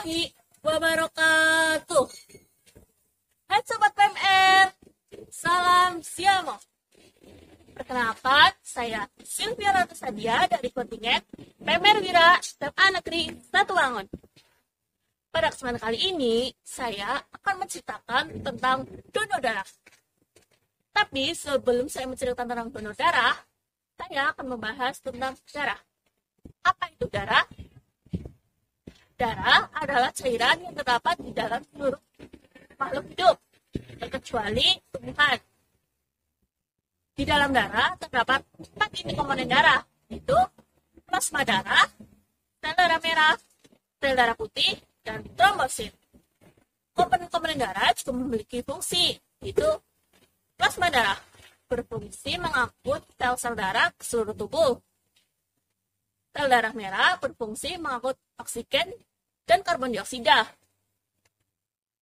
warahmatullahi wabarakatuh. Hai Sobat PMR, salam siamo. Perkenalkan, saya Sylvia Ratusadia dari kontingen PMR Wira SMA Negeri 1 Wangun. Pada kesempatan kali ini, saya akan menceritakan tentang donor darah. Tapi sebelum saya menceritakan tentang donor darah, saya akan membahas tentang darah. Apa itu darah? Darah adalah cairan yang terdapat di dalam seluruh makhluk hidup, terkecuali tumbuhan. Di dalam darah terdapat 4 inti komponen darah, yaitu plasma darah, sel darah merah, sel darah putih, dan trombosit. Komponen-komponen darah juga memiliki fungsi, yaitu plasma darah berfungsi mengangkut sel-sel darah ke seluruh tubuh. Sel darah merah berfungsi mengangkut oksigen dan karbon dioksida.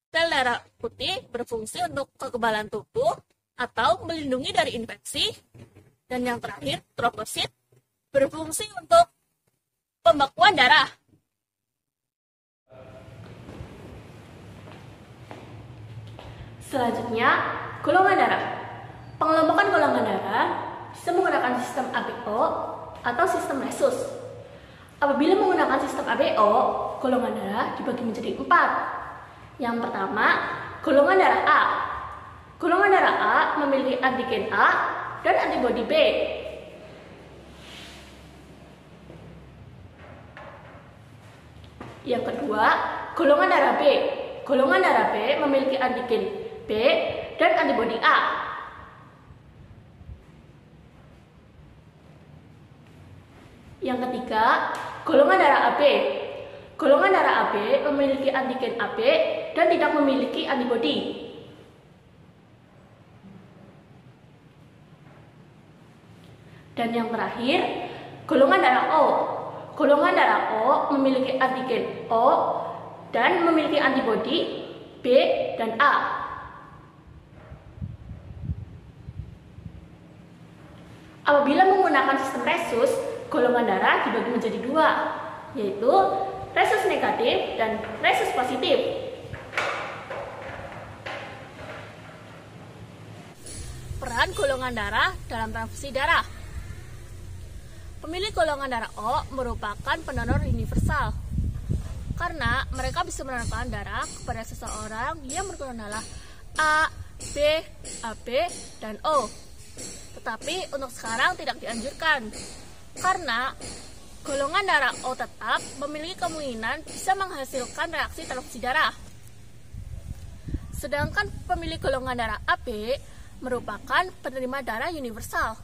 Sel darah putih berfungsi untuk kekebalan tubuh atau melindungi dari infeksi. Dan yang terakhir, trombosit berfungsi untuk pembekuan darah. Selanjutnya, golongan darah. Pengelompokan golongan darah bisa menggunakan sistem ABO atau sistem Rhesus. Apabila menggunakan sistem ABO, golongan darah dibagi menjadi 4. Yang pertama, golongan darah A. Golongan darah A memiliki antigen A dan antibodi B. Yang kedua, golongan darah B. Golongan darah B memiliki antigen B dan antibodi A. Yang ketiga, golongan darah AB. Golongan darah AB memiliki antigen AB dan tidak memiliki antibodi. Dan yang terakhir, golongan darah O. Golongan darah O memiliki antigen O dan memiliki antibodi B dan A. Apabila menggunakan sistem Rhesus, golongan darah dibagi menjadi 2, yaitu Rhesus negatif dan Rhesus positif. Peran golongan darah dalam transfusi darah. Pemilik golongan darah O merupakan pendonor universal karena mereka bisa menerima darah kepada seseorang yang bergolongan darah A, B, AB, dan O. Tetapi untuk sekarang tidak dianjurkan karena golongan darah O tetap memiliki kemungkinan bisa menghasilkan reaksi transfusi darah. Sedangkan pemilik golongan darah AB merupakan penerima darah universal,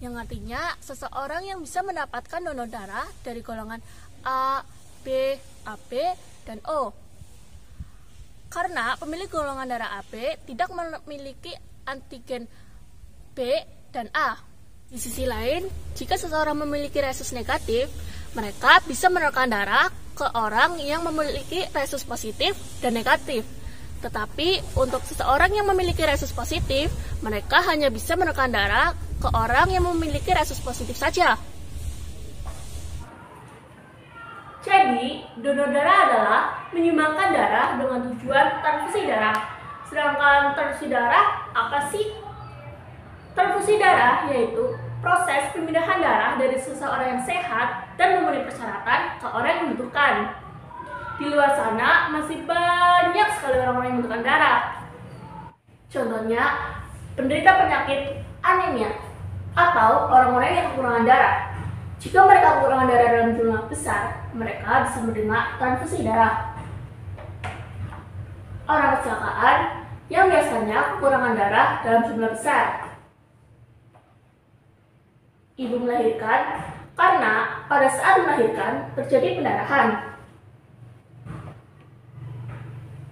yang artinya seseorang yang bisa mendapatkan donor darah dari golongan A, B, AB, dan O. Karena pemilik golongan darah AB tidak memiliki antigen B dan A. Di sisi lain, jika seseorang memiliki Rhesus negatif, mereka bisa menerima darah ke orang yang memiliki Rhesus positif dan negatif. Tetapi untuk seseorang yang memiliki Rhesus positif, mereka hanya bisa menerima darah ke orang yang memiliki Rhesus positif saja. Jadi, donor darah adalah menyumbangkan darah dengan tujuan transfusi darah. Sedangkan transfusi darah apa sih? Transfusi darah yaitu proses pemindahan darah dari seseorang yang sehat dan memenuhi persyaratan ke orang yang membutuhkan. Di luar sana masih banyak sekali orang-orang yang membutuhkan darah. Contohnya, penderita penyakit anemia atau orang-orang yang kekurangan darah. Jika mereka kekurangan darah dalam jumlah besar, mereka bisa menerima transfusi darah. Orang kecelakaan yang biasanya kekurangan darah dalam jumlah besar. Ibu melahirkan karena pada saat melahirkan terjadi pendarahan.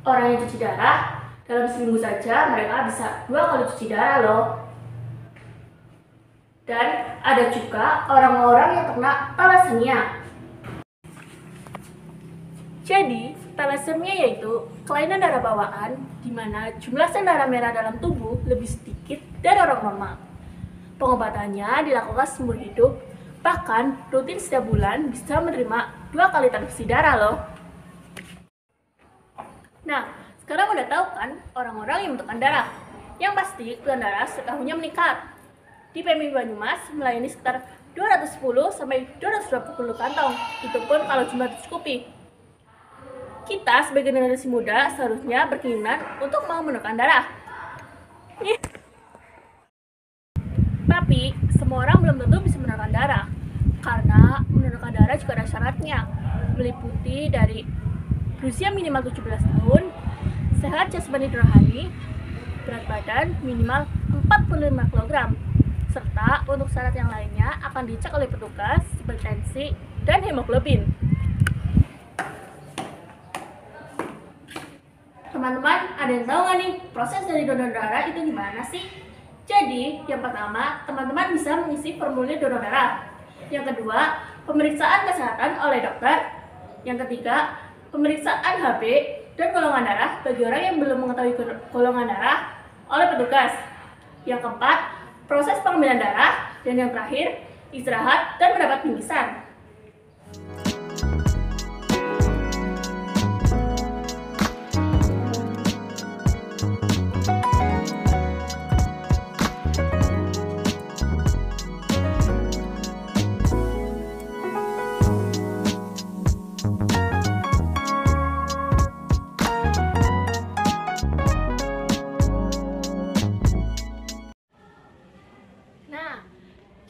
Orang yang cuci darah, dalam seminggu saja mereka bisa 2 kali cuci darah loh. Dan ada juga orang-orang yang kena thalassemia. Jadi, thalassemia yaitu kelainan darah bawaan di mana jumlah sel darah merah dalam tubuh lebih sedikit dari orang normal. Pengobatannya dilakukan seumur hidup, bahkan rutin setiap bulan bisa menerima 2 kali transfusi darah loh. Nah, sekarang udah tahu kan orang-orang yang membutuhkan darah. Yang pasti kebutuhan darah setahunnya meningkat. Di PMI Banyumas melayani sekitar 210 sampai 220 kantong. Itu pun kalau jumlah tercukupi. Kita sebagai generasi muda seharusnya berkeinginan untuk mau mendonorkan darah. Tapi semua orang belum tentu bisa mendonorkan darah. Karena mendonorkan darah juga ada syaratnya, meliputi dari berusia minimal 17 tahun, sehat jasmani dan rohani, berat badan minimal 45 kg, serta untuk syarat yang lainnya akan dicek oleh petugas seperti tensi dan hemoglobin. Teman-teman, ada yang tahu nggak nih proses dari donor darah itu gimana sih? Jadi, yang pertama, teman-teman bisa mengisi formulir donor darah. Yang kedua, pemeriksaan kesehatan oleh dokter. Yang ketiga, pemeriksaan HB dan golongan darah bagi orang yang belum mengetahui golongan darah oleh petugas. Yang keempat, proses pengambilan darah. Dan yang terakhir, istirahat dan mendapat bingkisan.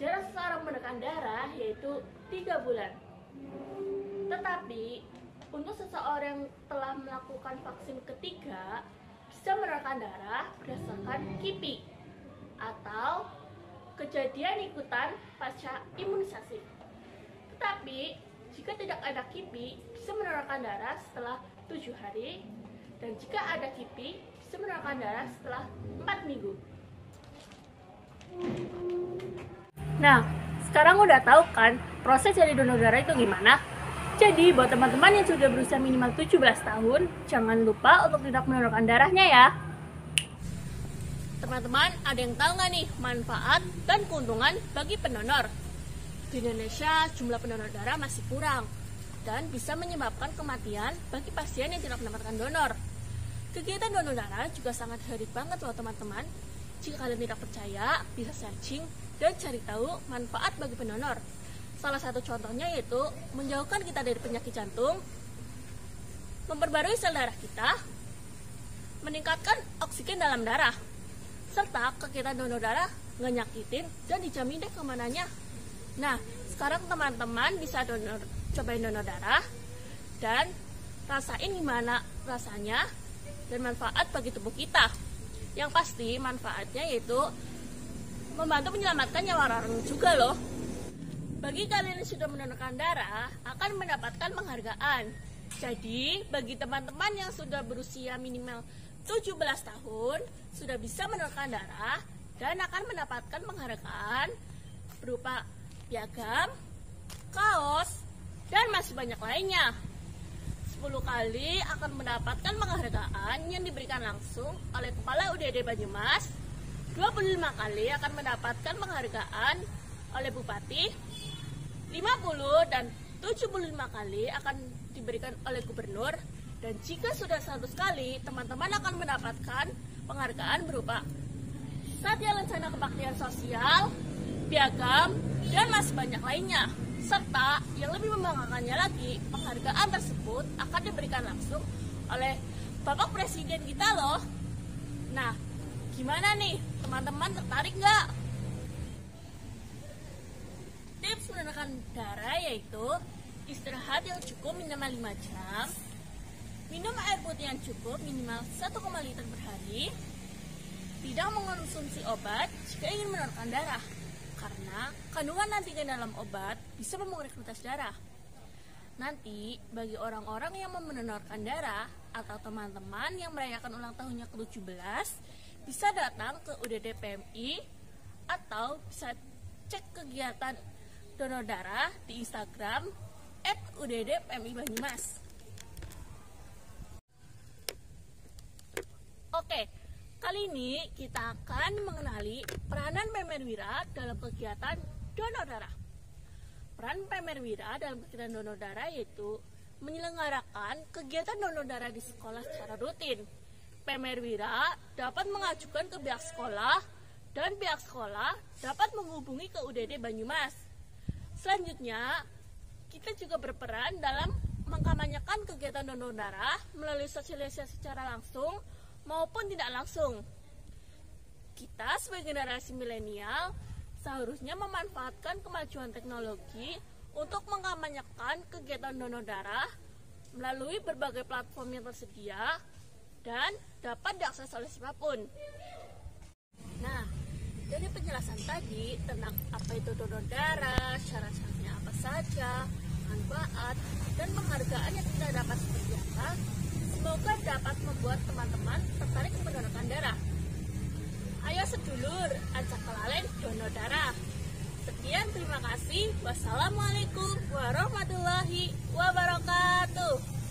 Jarak seseorang mendonorkan darah yaitu 3 bulan. Tetapi, untuk seseorang yang telah melakukan vaksin ketiga, bisa mendonorkan darah berdasarkan KIPI atau kejadian ikutan pasca imunisasi. Tetapi, jika tidak ada KIPI, bisa mendonorkan darah setelah 7 hari, dan jika ada KIPI, bisa mendonorkan darah setelah 4 minggu. Nah, sekarang udah tahu kan proses dari donor darah itu gimana? Jadi, buat teman-teman yang sudah berusia minimal 17 tahun, jangan lupa untuk tidak mendonorkan darahnya ya. Teman-teman, ada yang tahu nggak nih manfaat dan keuntungan bagi pendonor? Di Indonesia, jumlah pendonor darah masih kurang dan bisa menyebabkan kematian bagi pasien yang tidak mendapatkan donor. Kegiatan donor darah juga sangat menarik banget loh teman-teman. Jika kalian tidak percaya, bisa searching dan cari tahu manfaat bagi pendonor. Salah satu contohnya yaitu menjauhkan kita dari penyakit jantung, memperbarui sel darah kita, meningkatkan oksigen dalam darah, serta kegiatan donor darah nggak nyakitin dan dijamin deh keamanannya. Nah, sekarang teman-teman bisa cobain donor darah dan rasain gimana rasanya dan manfaat bagi tubuh kita. Yang pasti manfaatnya yaitu membantu menyelamatkan nyawa orang juga loh. Bagi kalian yang sudah mendonorkan darah akan mendapatkan penghargaan. Jadi bagi teman-teman yang sudah berusia minimal 17 tahun sudah bisa mendonorkan darah dan akan mendapatkan penghargaan berupa piagam, kaos, dan masih banyak lainnya. 10 kali akan mendapatkan penghargaan yang diberikan langsung oleh Kepala UDD Banyumas. 25 kali akan mendapatkan penghargaan oleh Bupati. 50 dan 75 kali akan diberikan oleh Gubernur. Dan jika sudah 100 kali, teman-teman akan mendapatkan penghargaan berupa Satya Lancana Kebaktian Sosial, piagam, dan masih banyak lainnya. Serta yang lebih membanggakannya lagi, penghargaan tersebut akan diberikan langsung oleh Bapak Presiden kita loh. Nah, gimana nih? Teman-teman tertarik nggak? Tips mendonorkan darah yaitu istirahat yang cukup minimal 5 jam, minum air putih yang cukup minimal 1,5 liter per hari, tidak mengonsumsi obat jika ingin mendonorkan darah. Karena kandungan nantinya dalam obat bisa mengurangi kualitas darah. Nanti bagi orang-orang yang mau mendonorkan darah atau teman-teman yang merayakan ulang tahunnya ke-17 bisa datang ke UDD PMI atau bisa cek kegiatan donor darah di Instagram @UDD-PMI Banyumas. Oke, kali ini kita akan mengenali peranan Pemerwira dalam kegiatan donor darah. Peran Pemerwira dalam kegiatan donor darah yaitu menyelenggarakan kegiatan donor darah di sekolah secara rutin. Pemerwira dapat mengajukan ke pihak sekolah dan pihak sekolah dapat menghubungi ke UDD Banyumas. Selanjutnya, kita juga berperan dalam mengkampanyekan kegiatan donor darah melalui sosialisasi secara langsung maupun tidak langsung. Kita sebagai generasi milenial seharusnya memanfaatkan kemajuan teknologi untuk mengkampanyekan kegiatan donor darah melalui berbagai platform yang tersedia dan dapat diakses oleh siapapun. Nah, dari penjelasan tadi tentang apa itu donor darah, syarat-syaratnya apa saja, manfaat, dan penghargaan yang kita dapat seperti apa, semoga dapat membuat teman-teman tertarik mendonorkan darah. Ayo sedulur, ajak kelalen donor darah. Sekian, terima kasih. Wassalamualaikum warahmatullahi wabarakatuh.